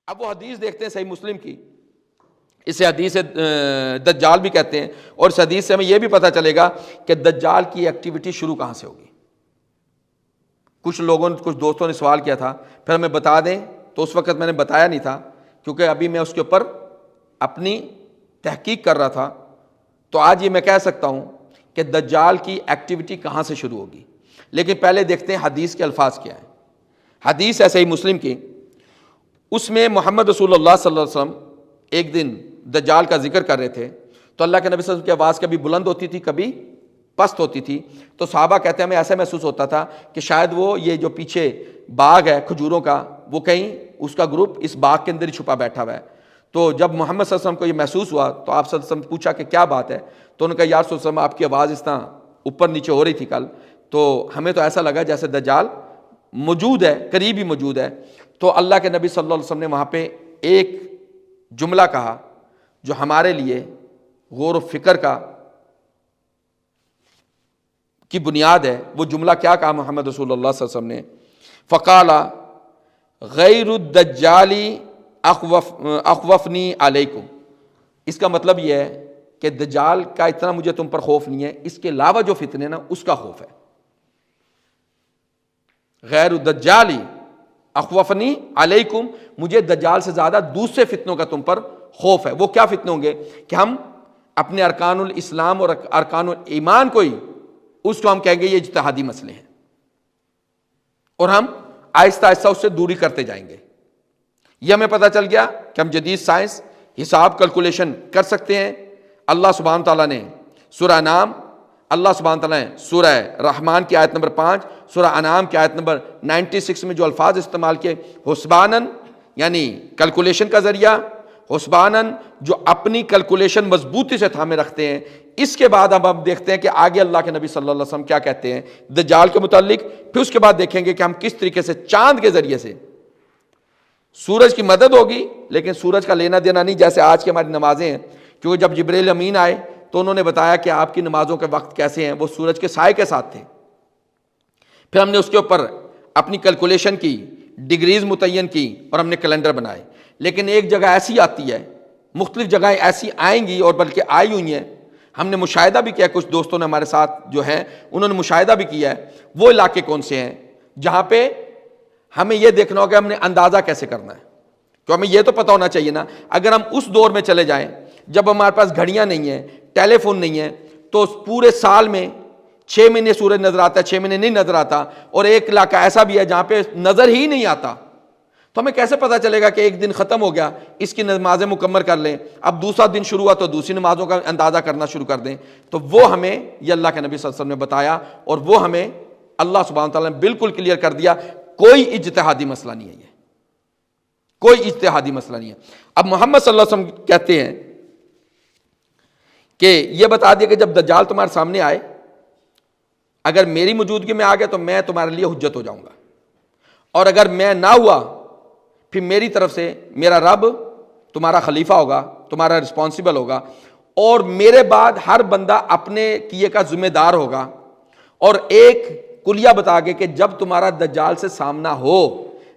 اب وہ حدیث دیکھتے ہیں صحیح مسلم کی، اسے حدیث دجال بھی کہتے ہیں، اور اس حدیث سے ہمیں یہ بھی پتہ چلے گا کہ دجال کی ایکٹیویٹی شروع کہاں سے ہوگی۔ کچھ دوستوں نے سوال کیا تھا، پھر ہمیں بتا دیں، تو اس وقت میں نے بتایا نہیں تھا کیونکہ ابھی میں اس کے اوپر اپنی تحقیق کر رہا تھا۔ تو آج یہ میں کہہ سکتا ہوں کہ دجال کی ایکٹیویٹی کہاں سے شروع ہوگی، لیکن پہلے دیکھتے ہیں حدیث کے الفاظ کیا ہیں۔ حدیث ہے صحیح مسلم کی، اس میں محمد رسول اللہ صلی اللہ علیہ وسلم ایک دن دجال کا ذکر کر رہے تھے، تو اللہ کے نبی صلی اللہ علیہ وسلم کی آواز کبھی بلند ہوتی تھی، کبھی پست ہوتی تھی، تو صحابہ کہتے ہیں ہمیں ایسا محسوس ہوتا تھا کہ شاید وہ یہ جو پیچھے باغ ہے کھجوروں کا، وہ کہیں اس کا گروپ اس باغ کے اندر ہی چھپا بیٹھا ہوا ہے۔ تو جب محمد صلی اللہ علیہ وسلم کو یہ محسوس ہوا تو آپ صلی اللہ علیہ وسلم پوچھا کہ کیا بات ہے، تو انہوں نے کہا یا رسول اللہ آپ کی آواز اس طرح اوپر نیچے ہو رہی تھی کل، تو ہمیں تو ایسا لگا جیسے دجال موجود ہے، قریب ہی موجود ہے۔ تو اللہ کے نبی صلی اللہ علیہ وسلم نے وہاں پہ ایک جملہ کہا جو ہمارے لیے غور و فکر کی بنیاد ہے۔ وہ جملہ کیا کہا محمد رسول اللہ صلی اللہ علیہ وسلم نے؟ فقال غیر الدجال اخوفنی علیکم۔ اس کا مطلب یہ ہے کہ دجال کا اتنا مجھے تم پر خوف نہیں ہے، اس کے علاوہ جو فتنے نا اس کا خوف ہے۔ غیر الدجال اخوفنی علیکم، مجھے دجال سے زیادہ دوسرے فتنوں کا تم پر خوف ہے۔ وہ کیا فتنے ہوں گے کہ ہم اپنے ارکان الاسلام اور ارکان الایمان کو ہی اس کو ہم کہیں گے یہ اجتہادی مسئلے ہیں، اور ہم آہستہ آہستہ اس سے دوری کرتے جائیں گے۔ یہ ہمیں پتہ چل گیا کہ ہم جدید سائنس حساب کیلکولیشن کر سکتے ہیں۔ اللہ سبحانہ تعالیٰ نے سورہ نام، اللہ سبحانہ تعالیٰ نے سورہ رحمان کی آیت نمبر 5، سورہ انعام کی آیت نمبر 96 میں جو الفاظ استعمال کیے، حسباناً یعنی کیلکولیشن کا ذریعہ، حسباناً جو اپنی کیلکولیشن مضبوطی سے تھامے رکھتے ہیں۔ اس کے بعد اب ہم دیکھتے ہیں کہ آگے اللہ کے نبی صلی اللہ علیہ وسلم کیا کہتے ہیں دجال کے متعلق، پھر اس کے بعد دیکھیں گے کہ ہم کس طریقے سے چاند کے ذریعے سے سورج کی مدد ہوگی، لیکن سورج کا لینا دینا نہیں، جیسے آج کی ہماری نمازیں ہیں، کیونکہ جب جبرائیل امین آئے تو انہوں نے بتایا کہ آپ کی نمازوں کے وقت کیسے ہیں، وہ سورج کے سائے کے ساتھ تھے۔ پھر ہم نے اس کے اوپر اپنی کیلکولیشن کی، ڈگریز متعین کی، اور ہم نے کیلنڈر بنائے۔ لیکن ایک جگہ ایسی آتی ہے، مختلف جگہیں ایسی آئیں گی اور بلکہ آئی ہوئی ہیں، ہم نے مشاہدہ بھی کیا، کچھ دوستوں نے ہمارے ساتھ جو ہیں انہوں نے مشاہدہ بھی کیا ہے۔ وہ علاقے کون سے ہیں جہاں پہ ہمیں یہ دیکھنا ہوگا ہم نے اندازہ کیسے کرنا ہے، تو ہمیں یہ تو پتہ ہونا چاہیے نا۔ اگر ہم اس دور میں چلے جائیں جب ہمارے پاس گھڑیاں نہیں ہیں، ٹیلی فون نہیں ہے، تو پورے سال میں 6 مہینے سورج نظر آتا ہے، 6 مہینے نہیں نظر آتا، اور ایک علاقہ ایسا بھی ہے جہاں پہ نظر ہی نہیں آتا، تو ہمیں کیسے پتہ چلے گا کہ ایک دن ختم ہو گیا، اس کی نمازیں مکمل کر لیں، اب دوسرا دن شروع ہوا تو دوسری نمازوں کا اندازہ کرنا شروع کر دیں؟ تو وہ ہمیں یہ اللہ کے نبی صلی اللہ علیہ وسلم نے بتایا، اور وہ ہمیں اللہ سبحانہ تعالیٰ نے بالکل کلیئر کر دیا، کوئی اجتہادی مسئلہ نہیں ہے، یہ کوئی اجتہادی مسئلہ نہیں ہے۔ اب محمد صلی اللہ علیہ وسلم کہتے ہیں کہ یہ بتا دیا کہ جب دجال تمہارے سامنے آئے، اگر میری موجودگی میں آ گیا تو میں تمہارے لیے حجت ہو جاؤں گا، اور اگر میں نہ ہوا پھر میری طرف سے میرا رب تمہارا خلیفہ ہوگا، تمہارا رسپانسیبل ہوگا، اور میرے بعد ہر بندہ اپنے کیے کا ذمہ دار ہوگا۔ اور ایک کلیہ بتا کے کہ جب تمہارا دجال سے سامنا ہو،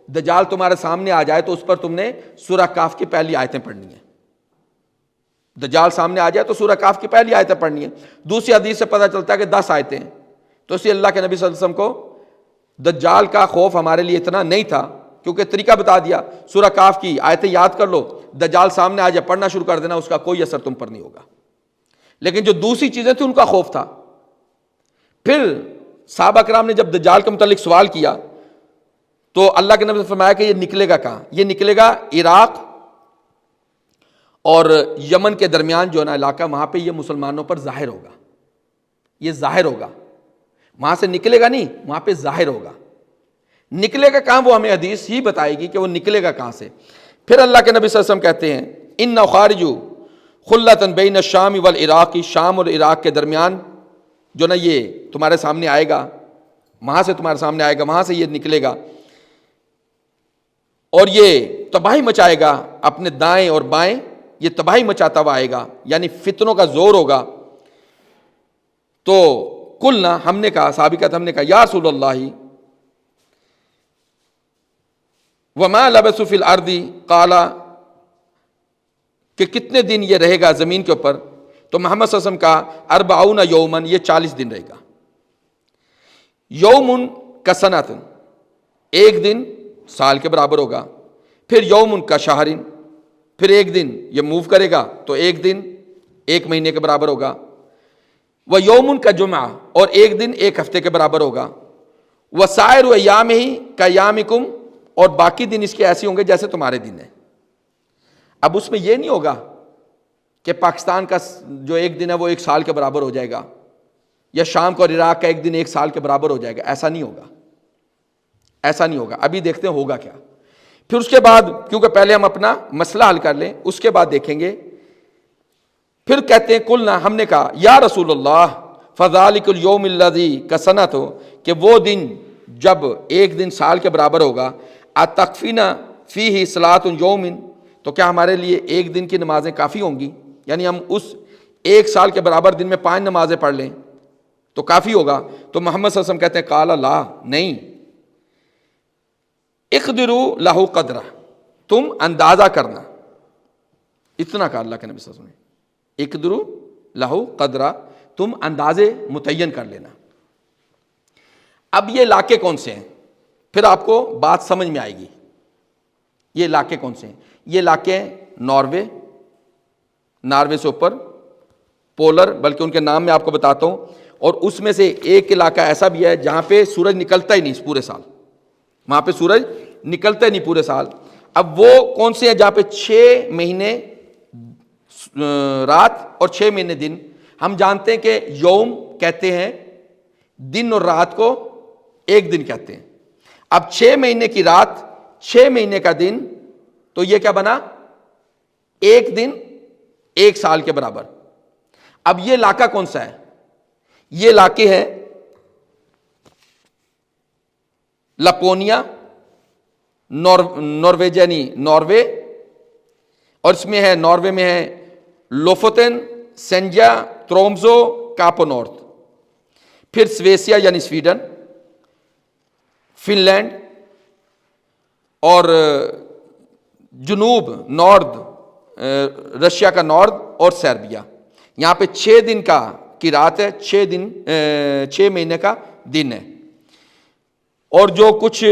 دجال تمہارے سامنے آ جائے تو اس پر تم نے سورہ کاف کی پہلی آیتیں پڑھنی ہیں۔ دجال سامنے آ جائے تو سورہ کاف کی پہلی آیتیں پڑھنی ہیں۔ دوسری حدیث سے پتہ چلتا ہے کہ 10 آیتیں ہیں۔ تو اسی اللہ کے نبی صلی اللہ علیہ وسلم کو دجال کا خوف ہمارے لیے اتنا نہیں تھا، کیونکہ طریقہ بتا دیا، سورہ کاف کی آیتیں یاد کر لو، دجال سامنے آ جائے پڑھنا شروع کر دینا، اس کا کوئی اثر تم پر نہیں ہوگا۔ لیکن جو دوسری چیزیں تھیں ان کا خوف تھا۔ پھر صحابہ کرام نے جب دجال کے متعلق سوال کیا تو اللہ کے نبی نے فرمایا کہ یہ نکلے گا کہاں؟ یہ نکلے گا عراق اور یمن کے درمیان جو ہے نا علاقہ، وہاں پہ یہ مسلمانوں پر ظاہر ہوگا، یہ ظاہر ہوگا، وہاں سے نکلے گا نہیں، وہاں پہ ظاہر ہوگا۔ نکلے گا کہاں وہ ہمیں حدیث ہی بتائے گی کہ وہ نکلے گا کہاں سے۔ پھر اللہ کے نبی صلی اللہ علیہ وسلم کہتے ہیں ان خارج خلۃ بین الشام والعراق، شام اور عراق کے درمیان جو نا یہ تمہارے سامنے آئے گا، وہاں سے تمہارے سامنے آئے گا، وہاں سے یہ نکلے گا، اور یہ تباہی مچائے گا اپنے دائیں اور بائیں، یہ تباہی مچاتا ہوا آئے گا، یعنی فتنوں کا زور ہوگا۔ تو قلنا، ہم نے کہا، صحابی کہتے ہم نے کہا یا رسول اللہ وما لبثوا فی الارض قالا، کہ کتنے دن یہ رہے گا زمین کے اوپر، تو محمد صلی اللہ علیہ وسلم کا 40 یومن، یہ 40 دن رہے گا. یومن کسنۃ، ایک دن سال کے برابر ہوگا. پھر یومن کا شہرن، پھر ایک دن یہ موو کرے گا تو ایک دن ایک مہینے کے برابر ہوگا. وہ یومن کا جمعہ، اور ایک دن ایک ہفتے کے برابر ہوگا. وسائر ایامہ کایامکم، اور باقی دن اس کے ایسے ہوں گے جیسے تمہارے دن ہیں. اب اس میں یہ نہیں ہوگا کہ پاکستان کا جو ایک دن ہے وہ ایک سال کے برابر ہو جائے گا، یا شام کو اور عراق کا ایک دن ایک سال کے برابر ہو جائے گا. ایسا نہیں ہوگا، ایسا نہیں ہوگا. ابھی دیکھتے ہیں ہوگا کیا. پھر اس کے بعد، کیونکہ پہلے ہم اپنا مسئلہ حل کر لیں، اس کے بعد دیکھیں گے. پھر کہتے ہیں قلنا، ہم نے کہا یا رسول اللہ فذلک الیوم الذی کسنۃ، کہ وہ دن جب ایک دن سال کے برابر ہوگا، اتکفینا فیہ صلاۃ یوم، تو کیا ہمارے لیے ایک دن کی نمازیں کافی ہوں گی؟ یعنی ہم اس ایک سال کے برابر دن میں 5 نمازیں پڑھ لیں تو کافی ہوگا؟ تو محمد صلی اللہ علیہ وسلم کہتے ہیں قال لا، نہیں، اقدروا لہ قدرہ، تم اندازہ کرنا. اتنا کہا اللہ کے نبی صلی اللہ علیہ وسلم نے، اقدروا لہ قدرہ، تم اندازے متعین کر لینا. اب یہ علاقے کون سے ہیں؟ پھر آپ کو بات سمجھ میں آئے گی. یہ علاقے کون سے ہیں؟ یہ علاقے ہیں ناروے سے اوپر پولر، بلکہ ان کے نام میں آپ کو بتاتا ہوں. اور اس میں سے ایک علاقہ ایسا بھی ہے جہاں پہ سورج نکلتا ہی نہیں پورے سال، وہاں پہ سورج نکلتا ہی نہیں پورے سال. اب وہ کون سے ہیں جہاں پہ 6 مہینے رات اور 6 مہینے دن؟ ہم جانتے ہیں کہ یوم کہتے ہیں دن، اور رات کو ایک دن کہتے ہیں. اب 6 مہینے کی رات، 6 مہینے کا دن، تو یہ کیا بنا؟ ایک دن ایک سال کے برابر. اب یہ علاقہ کون سا ہے؟ یہ علاقے ہے لپونیا، ناروے، اور اس میں ہے، ناروے میں ہے لوفوتن، سینجا، ترومزو، کاپو نارتھ. پھر سویسیا یعنی سویڈن، فن لینڈ، اور جنوب نارد رشیا کا نارد، اور سربیا. یہاں پہ 6 دن کی رات ہے، 6 مہینے کا دن ہے. اور جو کچھ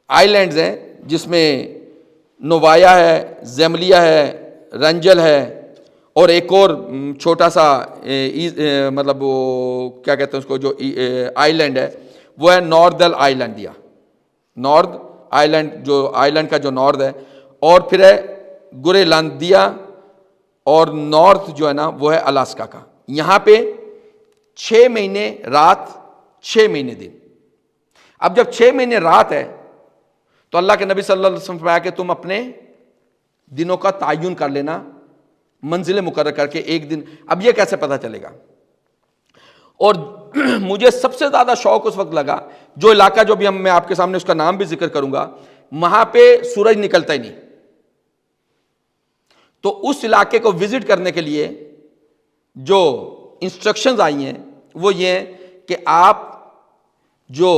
آئی لینڈز ہیں جس میں نووایا ہے، زیملیا ہے، رنجل ہے، اور ایک اور چھوٹا سا مطلب وہ کیا کہتے ہیں اس کو، جو آئی لینڈ ہے وہ ہے ناردل آئی لینڈ، یا نارد آئی لینڈ، جو آئی لینڈ کا جو نارد ہے. اور پھر ہے گرے لانڈیا، اور نارتھ جو ہے نا وہ ہے الاسکا کا. یہاں پہ 6 مہینے رات، 6 مہینے دن. اب جب 6 مہینے رات ہے تو اللہ کے نبی صلی اللہ علیہ وسلم فرمایا کہ تم اپنے دنوں کا تعین کر لینا، منزلیں مقرر کر کے ایک دن. اب یہ کیسے پتہ چلے گا؟ اور مجھے سب سے زیادہ شوق اس وقت لگا، جو علاقہ جو بھی میں آپ کے سامنے اس کا نام بھی ذکر کروں گا، وہاں پہ سورج نکلتا ہی نہیں. تو اس علاقے کو وزٹ کرنے کے لیے جو انسٹرکشنز آئی ہیں وہ یہ ہیں کہ آپ جو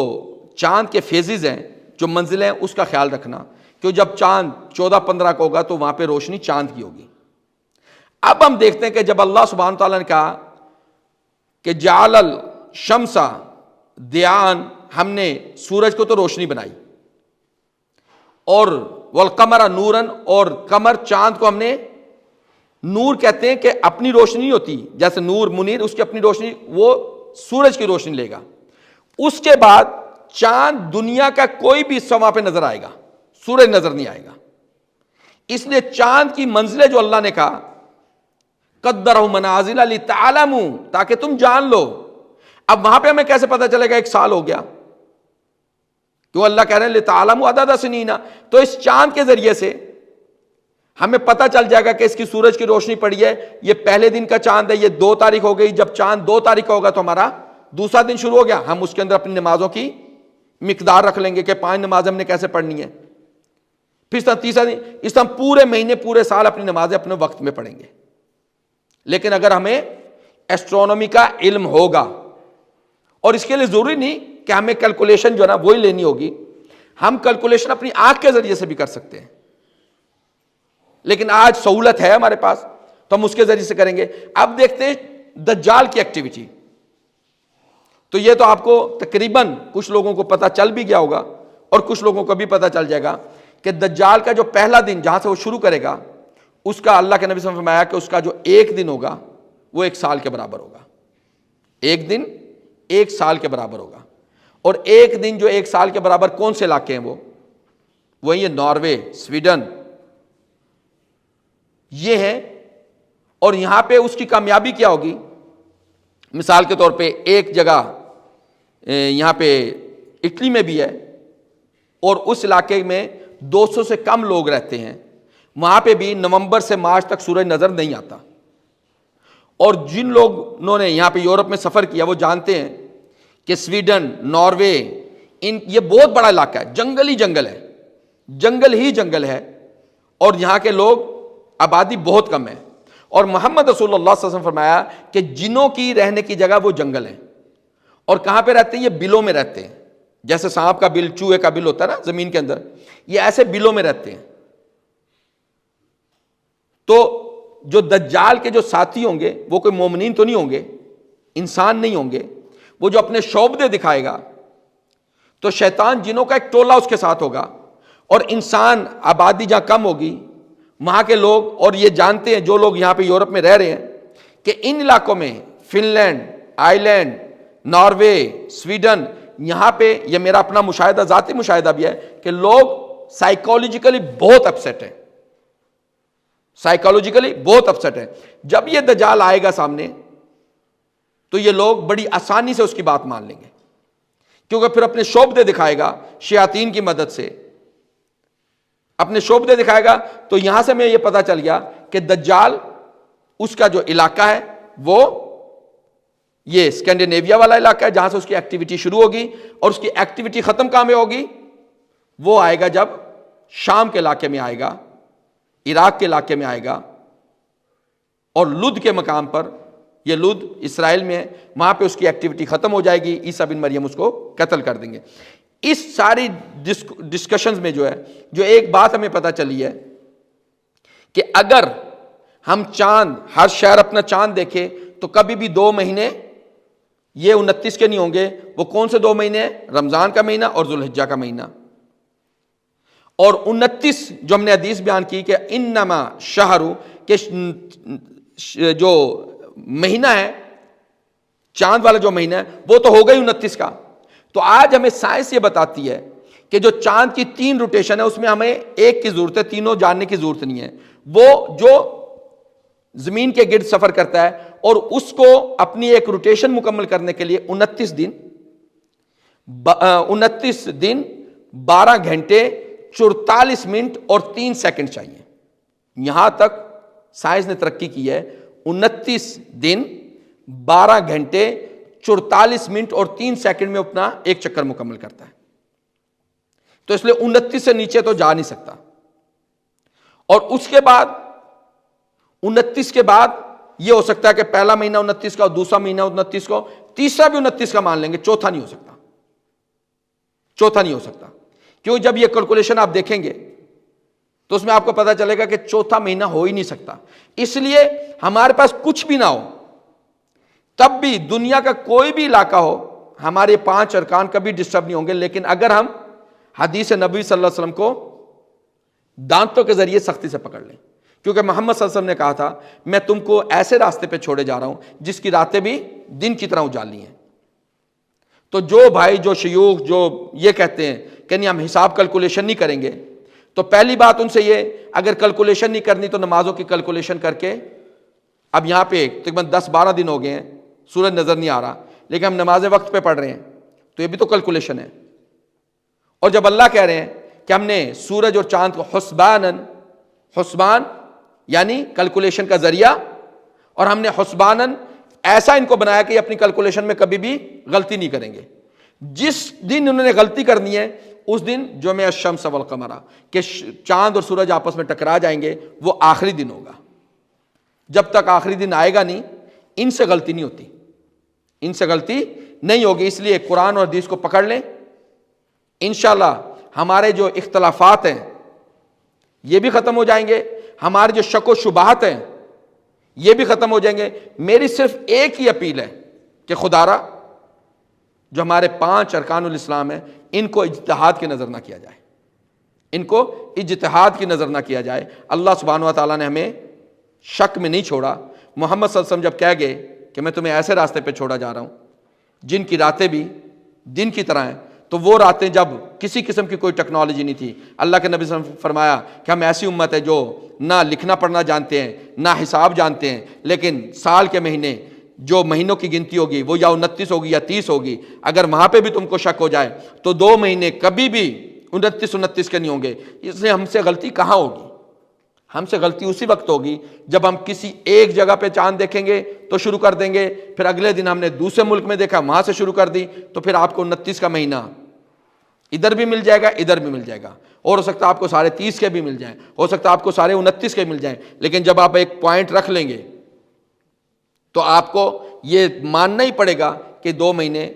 چاند کے فیزز ہیں، جو منزلیں ہیں، اس کا خیال رکھنا، کہ جب چاند 14-15 کا ہوگا تو وہاں پہ روشنی چاند کی ہوگی. اب ہم دیکھتے ہیں کہ جب اللہ سبحانہ تعالیٰ نے کہا کہ جعل الشمس ضیاءً، ہم نے سورج کو تو روشنی بنائی، اور والقمر نوراً، اور قمر چاند کو ہم نے نور، کہتے ہیں کہ اپنی روشنی نہیں ہوتی، جیسے نور منیر اس کی اپنی روشنی، وہ سورج کی روشنی لے گا. اس کے بعد چاند دنیا کا کوئی بھی حصہ وہاں پہ نظر آئے گا، سورج نظر نہیں آئے گا. اس لیے چاند کی منزلیں جو اللہ نے کہا قدرہ منازل لتعلموا، تاکہ تم جان لو. اب وہاں پہ ہمیں کیسے پتہ چلے گا 1 سال ہو گیا؟ کیوں اللہ کہہ رہے ہیں لتعلموا عدد سنین؟ تو اس چاند کے ذریعے سے ہمیں پتہ چل جائے گا کہ اس کی سورج کی روشنی پڑی ہے، یہ پہلے دن کا چاند ہے، یہ 2 تاریخ ہو گئی. جب چاند 2 تاریخ کا ہوگا تو ہمارا دوسرا دن شروع ہو گیا. ہم اس کے اندر اپنی نمازوں کی مقدار رکھ لیں گے کہ 5 نمازیں ہم نے کیسے پڑھنی ہے. پھر تیسرا دن، اس طرح پورے مہینے پورے سال اپنی نمازیں اپنے وقت میں پڑھیں گے. لیکن اگر ہمیں ایسٹرونومی کا علم ہوگا، اور اس کے لیے ضروری نہیں کہ ہمیں کیلکولیشن جو ہے نا وہی لینی ہوگی، ہم کیلکولیشن اپنی آنکھ کے ذریعے سے بھی کر سکتے ہیں، لیکن آج سہولت ہے ہمارے پاس تو ہم اس کے ذریعے سے کریں گے۔ اب دیکھتے ہیں دجال کی ایکٹیویٹی۔ تو یہ تو آپ کو تقریباً کچھ لوگوں کو پتہ چل بھی گیا ہوگا اور کچھ لوگوں کو بھی پتہ چل جائے گا کہ دجال کا جو پہلا دن جہاں سے وہ شروع کرے گا، اس کا اللہ کے نبی صلی اللہ علیہ وسلم نے فرمایا کہ اس کا جو ایک دن ہوگا وہ 1 سال کے برابر ہوگا۔ ایک دن 1 سال کے برابر ہوگا۔ اور ایک دن جو 1 سال کے برابر کون سے علاقے ہیں؟ وہی ہے ناروے، سویڈن، یہ ہے۔ اور یہاں پہ اس کی کامیابی کیا ہوگی؟ مثال کے طور پہ ایک جگہ یہاں پہ اٹلی میں بھی ہے، اور اس علاقے میں 200 سے کم لوگ رہتے ہیں، وہاں پہ بھی نومبر سے مارچ تک سورج نظر نہیں آتا۔ اور جن لوگوں نے یہاں پہ یورپ میں سفر کیا وہ جانتے ہیں کہ سویڈن، ناروے، یہ بہت بڑا علاقہ ہے، جنگل ہی جنگل ہے، جنگل ہی جنگل ہے، اور یہاں کے لوگ آبادی بہت کم ہے۔ اور محمد رسول اللہ صلی اللہ علیہ وسلم فرمایا کہ جنوں کی رہنے کی جگہ وہ جنگل ہے۔ اور کہاں پہ رہتے ہیں؟ یہ بلوں میں رہتے ہیں، جیسے سانپ کا بل، چوہے کا بل ہوتا ہے نا زمین کے اندر، یہ ایسے بلوں میں رہتے ہیں۔ تو جو دجال کے جو ساتھی ہوں گے وہ کوئی مومنین تو نہیں ہوں گے، انسان نہیں ہوں گے، وہ جو اپنے شعبدے دکھائے گا، تو شیطان جنوں کا ایک ٹولہ اس کے ساتھ ہوگا، اور انسان آبادی جہاں کم ہوگی وہاں کے لوگ، اور یہ جانتے ہیں جو لوگ یہاں پہ یورپ میں رہ رہے ہیں کہ ان علاقوں میں فن لینڈ، آئی لینڈ، ناروے، سویڈن، یہاں پہ یہ میرا اپنا مشاہدہ، ذاتی مشاہدہ بھی ہے کہ لوگ سائیکولوجیکلی بہت اپسیٹ ہیں، سائیکولوجیکلی بہت اپسیٹ ہیں۔ جب یہ دجال آئے گا سامنے تو یہ لوگ بڑی آسانی سے اس کی بات مان لیں گے، کیونکہ پھر اپنے شعبدے دکھائے گا شیاطین کی مدد سے، اپنے شعبدے دکھائے گا۔ تو یہاں سے میں یہ پتا چل گیا کہ دجال اس کا جو علاقہ ہے وہ یہ اسکینڈینیویا والا علاقہ ہے جہاں سے اس کی ایکٹیویٹی شروع ہوگی، اور اس کی ایکٹیویٹی ختم کہاں میں ہوگی؟ وہ آئے گا جب شام کے علاقے میں آئے گا، عراق کے علاقے میں آئے گا، اور لد کے مقام پر، یہ لد اسرائیل میں ہے، وہاں پہ اس کی ایکٹیویٹی ختم ہو جائے گی، عیسیٰ بن مریم اس کو قتل کر دیں گے۔ اس ساری ڈسکشنز میں جو ایک بات ہمیں پتہ چلی ہے کہ اگر ہم چاند، ہر شہر اپنا چاند دیکھے تو کبھی بھی 2 مہینے یہ 29 کے نہیں ہوں گے۔ وہ کون سے 2 مہینے ہیں؟ رمضان کا مہینہ اور ذوالحجہ کا مہینہ۔ اور 29 جو ہم نے حدیث بیان کی کہ انما شہر، کہ جو مہینہ ہے چاند والا جو مہینہ ہے وہ تو ہوگا ہی 29 کا۔ تو آج ہمیں سائنس یہ بتاتی ہے کہ جو چاند کی 3 روٹیشن ہے اس میں ہمیں ایک کی ضرورت ہے، تینوں جاننے کی ضرورت نہیں ہے۔ وہ جو زمین کے گرد سفر کرتا ہے اور اس کو اپنی ایک روٹیشن مکمل کرنے کے لیے 29 دن 12 گھنٹے 44 منٹ اور 3 سیکنڈ چاہیے۔ یہاں تک سائنس نے ترقی کی ہے، 29 دن 12 گھنٹے 44 منٹ اور 3 سیکنڈ میں اپنا ایک چکر مکمل کرتا ہے۔ تو اس لیے 29 سے نیچے تو جا نہیں سکتا۔ اور اس کے بعد 29 کے بعد یہ ہو سکتا ہے کہ پہلا مہینہ 29 کا، دوسرا مہینہ 29 کو، تیسرا بھی 29 کا مان لیں گے، چوتھا نہیں ہو سکتا، چوتھا نہیں ہو سکتا۔ کیوں؟ جب یہ کیلکولیشن آپ دیکھیں گے تو اس میں آپ کو پتا چلے گا کہ چوتھا مہینہ ہو ہی نہیں سکتا۔ اس لیے ہمارے پاس کچھ بھی نہ ہو تب بھی دنیا کا کوئی بھی علاقہ ہو، ہمارے 5 ارکان کبھی ڈسٹرب نہیں ہوں گے، لیکن اگر ہم حدیث نبوی صلی اللہ علیہ وسلم کو دانتوں کے ذریعے سختی سے پکڑ لیں، کیونکہ محمد صلی اللہ علیہ وسلم نے کہا تھا میں تم کو ایسے راستے پہ چھوڑے جا رہا ہوں جس کی راتیں بھی دن کی طرح اجالی ہیں۔ تو جو بھائی، جو شیوخ جو یہ کہتے ہیں کہ نہیں ہم حساب کیلکولیشن نہیں کریں گے، تو پہلی بات ان سے یہ، اگر کیلکولیشن نہیں کرنی تو نمازوں کی کیلکولیشن کر کے، اب یہاں پہ تقریباً 10-12 دن ہو گئے ہیں سورج نظر نہیں آ رہا، لیکن ہم نمازیں وقت پہ پڑھ رہے ہیں، تو یہ بھی تو کیلکولیشن ہے۔ اور جب اللہ کہہ رہے ہیں کہ ہم نے سورج اور چاند کو حسبان یعنی کیلکولیشن کا ذریعہ، اور ہم نے حسبانن ایسا ان کو بنایا کہ یہ اپنی کیلکولیشن میں کبھی بھی غلطی نہیں کریں گے۔ جس دن انہوں نے غلطی کرنی ہے اس دن جمع الشمس والقمر، کہ چاند اور سورج آپس میں ٹکرا جائیں گے، وہ آخری دن ہوگا۔ جب تک آخری دن آئے گا نہیں، ان سے غلطی نہیں ہوتی، ان سے غلطی نہیں ہوگی۔ اس لیے قرآن اور حدیث کو پکڑ لیں، انشاءاللہ ہمارے جو اختلافات ہیں یہ بھی ختم ہو جائیں گے، ہمارے جو شک و شبہات ہیں یہ بھی ختم ہو جائیں گے۔ میری صرف ایک ہی اپیل ہے کہ خدا را جو ہمارے 5 ارکان الاسلام ہیں ان کو اجتہاد کی نظر نہ کیا جائے، ان کو اجتہاد کی نظر نہ کیا جائے۔ اللہ سبحانہ و تعالیٰ نے ہمیں شک میں نہیں چھوڑا۔ محمد صلی اللہ علیہ وسلم جب کہہ گئے کہ میں تمہیں ایسے راستے پہ چھوڑا جا رہا ہوں جن کی راتیں بھی دن کی طرح ہیں، تو وہ راتیں جب کسی قسم کی کوئی ٹیکنالوجی نہیں تھی، اللہ کے نبی صلی اللہ علیہ وسلم نے فرمایا کہ ہم ایسی امت ہے جو نہ لکھنا پڑھنا جانتے ہیں نہ حساب جانتے ہیں، لیکن سال کے مہینے جو مہینوں کی گنتی ہوگی وہ یا 29 ہوگی یا 30 ہوگی، اگر وہاں پہ بھی تم کو شک ہو جائے تو 2 مہینے کبھی بھی 29 کے نہیں ہوں گے۔ اس لیے ہم سے غلطی کہاں ہوگی؟ ہم سے غلطی اسی وقت ہوگی جب ہم کسی ایک جگہ پہ چاند دیکھیں گے تو شروع کر دیں گے، پھر اگلے دن ہم نے دوسرے ملک میں دیکھا وہاں سے شروع کر دی، تو پھر آپ کو 29 کا مہینہ ادھر بھی مل جائے گا ادھر بھی مل جائے گا، اور ہو سکتا ہے آپ کو سارے 30 کے بھی مل جائیں، ہو سکتا ہے آپ کو سارے 29 کے مل جائیں، لیکن جب آپ ایک پوائنٹ رکھ لیں گے تو آپ کو یہ ماننا ہی پڑے گا کہ 2 مہینے۔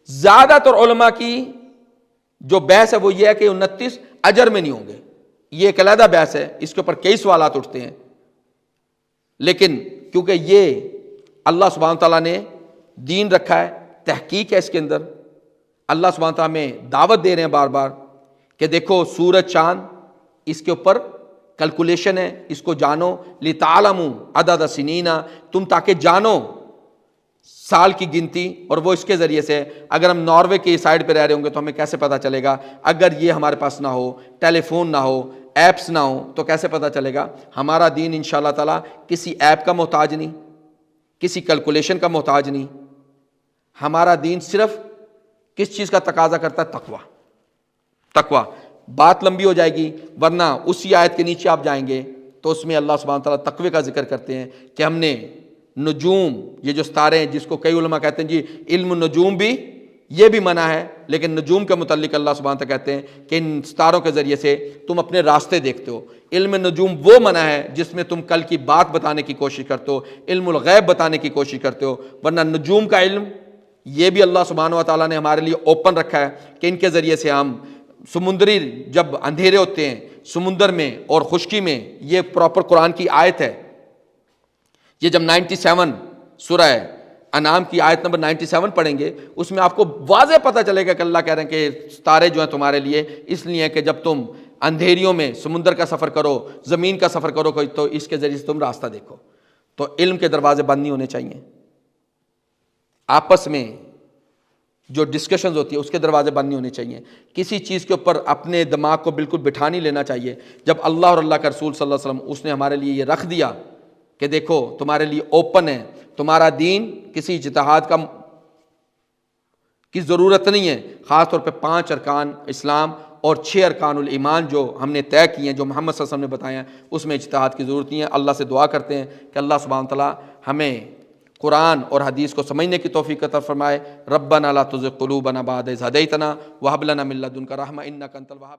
زیادہ تر علماء کی جو بحث ہے وہ یہ ہے کہ 29 اجر میں نہیں ہوں گے، یہ ایک علیحدہ بحث ہے، اس کے اوپر کئی سوالات اٹھتے ہیں، لیکن کیونکہ یہ اللہ سبحانہ تعالیٰ نے دین رکھا ہے، تحقیق ہے اس کے اندر، اللہ سبحانہ تعالیٰ میں دعوت دے رہے ہیں بار بار کہ دیکھو سورج چاند اس کے اوپر کیلکولیشن ہے، اس کو جانو، لِتَعْلَمُوا عَدَدَ سِنِينَ، تم تاکہ جانو سال کی گنتی، اور وہ اس کے ذریعے سے اگر ہم ناروے کی سائڈ پہ رہ رہے ہوں گے تو ہمیں کیسے پتہ چلے گا؟ اگر یہ ہمارے پاس نہ ہو، ٹیلی فون نہ ہو، ایپس نہ ہو، تو کیسے پتہ چلے گا؟ ہمارا دین انشاءاللہ تعالیٰ کسی ایپ کا محتاج نہیں، کسی کیلکولیشن کا محتاج نہیں، ہمارا دین صرف کس چیز کا تقاضا کرتا ہے؟ تقوی۔ بات لمبی ہو جائے گی، ورنہ اسی آیت کے نیچے آپ جائیں گے تو اس میں اللہ سبحانہ تعالیٰ تقوی کا ذکر کرتے ہیں کہ ہم نے نجوم، یہ جو ستارے ہیں جس کو کئی علماء کہتے ہیں جی علم نجوم بھی یہ بھی منع ہے، لیکن نجوم کے متعلق اللہ سبحانہ تعالیٰ کہتے ہیں کہ ان ستاروں کے ذریعے سے تم اپنے راستے دیکھتے ہو۔ علم نجوم وہ منع ہے جس میں تم کل کی بات بتانے کی کوشش کرتے ہو، علم الغیب بتانے کی کوشش کرتے ہو، ورنہ نجوم کا علم یہ بھی اللہ سبحانہ و تعالیٰ نے ہمارے لیے اوپن رکھا ہے کہ ان کے ذریعے سے ہم سمندری جب اندھیرے ہوتے ہیں سمندر میں اور خشکی میں، یہ پراپر قرآن کی آیت ہے، یہ جب 97 سورہ انعام کی آیت نمبر 97 پڑھیں گے اس میں آپ کو واضح پتہ چلے گا کہ اللہ کہہ رہے ہیں کہ ستارے جو ہیں تمہارے لیے اس لیے کہ جب تم اندھیریوں میں سمندر کا سفر کرو، زمین کا سفر کرو تو اس کے ذریعے سے تم راستہ دیکھو۔ تو علم کے دروازے بند نہیں ہونے چاہیے، آپس میں جو ڈسکشنز ہوتی ہے اس کے دروازے بند نہیں ہونے چاہیے، کسی چیز کے اوپر اپنے دماغ کو بالکل بٹھا نہیں لینا چاہیے۔ جب اللہ اور اللہ کا رسول صلی اللہ علیہ وسلم اس نے ہمارے لیے یہ رکھ دیا کہ دیکھو تمہارے لیے اوپن ہے، تمہارا دین کسی اجتہاد کی ضرورت نہیں ہے، خاص طور پہ 5 ارکان اسلام اور 6 ارکان الایمان جو ہم نے طے کیے ہیں، جو محمد صلی اللہ علیہ وسلم نے بتایا ہیں، اس میں اجتہاد کی ضرورت نہیں ہے۔ اللہ سے دعا کرتے ہیں کہ اللہ سبحانہ تعالیٰ ہمیں قرآن اور حدیث کو سمجھنے کی توفیق عطا فرمائے۔ ربنا لا تزغ قلوبنا بعد اذ ہدیتنا وہب لنا من لدنک رحمۃ انک انت الوہاب۔